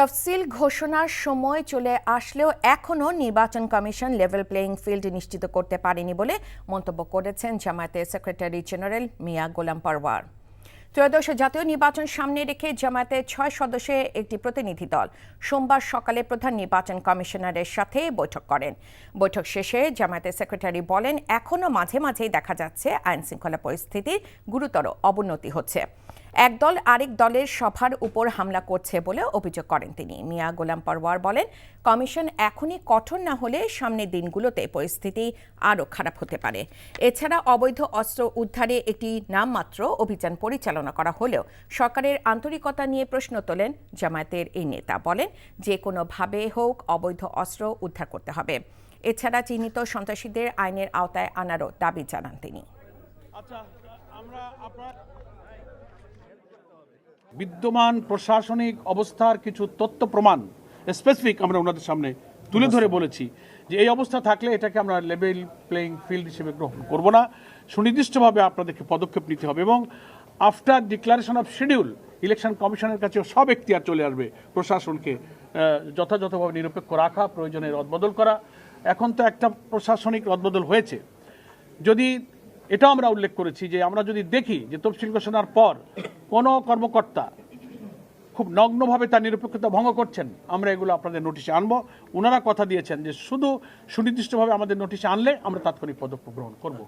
তফসিল ঘোষণার সময় চলে আসলেও এখনও নির্বাচন কমিশন লেভেল প্লেয়িং ফিল্ড নিশ্চিত করতে পারেনি বলে মন্তব্য করেছেন জামায়াতের সেক্রেটারি জেনারেল মিয়া গোলাম পরওয়ার। ত্রয়োদশ জাতীয় নির্বাচন সামনে রেখে জামায়াতের 6 সদস্যের একটি প্রতিনিধি দল সোমবার সকালে প্রধান নির্বাচন কমিশনারের সাথে বৈঠক করেন। বৈঠক শেষে জামায়াতের সেক্রেটারি বলেন, এখনও মাঝে মাঝেই দেখা যাচ্ছে আইন শৃঙ্খলা পরিস্থিতির গুরুতর অবনতি হচ্ছে। একদল আরেক দলের সভার উপর হামলা করছে বলে অভিযোগ করেন তিনি। মিয়া গোলাম পরওয়ার বলেন, কমিশন এখনই কঠোর না হলে সামনের দিনগুলোতে পরিস্থিতি আরও খারাপ হতে পারে। এছাড়া অবৈধ অস্ত্র উদ্ধারে একটি নামমাত্র অভিযান পরিচালনা করা হলেও সরকারের আন্তরিকতা নিয়ে প্রশ্ন তোলেন জামায়াতের এই নেতা। বলেন, যে কোনোভাবে হোক অবৈধ অস্ত্র উদ্ধার করতে হবে। এছাড়া চিহ্নিত সন্ত্রাসীদের আইনের আওতায় আনারও দাবি জানান তিনি। বিদ্যমান প্রশাসনিক অবস্থার কিছু তথ্য প্রমাণ স্পেসিফিক আমরা ওনাদের সামনে তুলে ধরে বলেছি যে এই অবস্থা থাকলে এটাকে আমরা লেভেল প্লেইং ফিল্ড হিসেবে গ্রহণ করব না, সুনির্দিষ্টভাবে আপনাদেরকে পদক্ষেপ নিতে হবে এবং after declaration of schedule election কমিশনের কাছে সব এখতিয়ার চলে আসবে প্রশাসনকে যথাযথভাবে নিরপেক্ষ রাখা, প্রয়োজনে রদবদল করা। এখন তো একটা প্রশাসনিক রদবদল হয়েছে। যদি এটাও আমরা উল্লেখ করেছি যে আমরা যদি দেখি যে তফসিল ঘোষণার পর কোনো কর্মকর্তা খুব নগ্নভাবে তার নিরপেক্ষতা ভঙ্গ করছেন, আমরা এগুলো আপনাদের নোটিশে আনবো। ওনারা কথা দিয়েছেন যে শুধু সুনির্দিষ্টভাবে আমাদের নোটিশে আনলে আমরা তাৎক্ষণিক পদক্ষেপ গ্রহণ করব।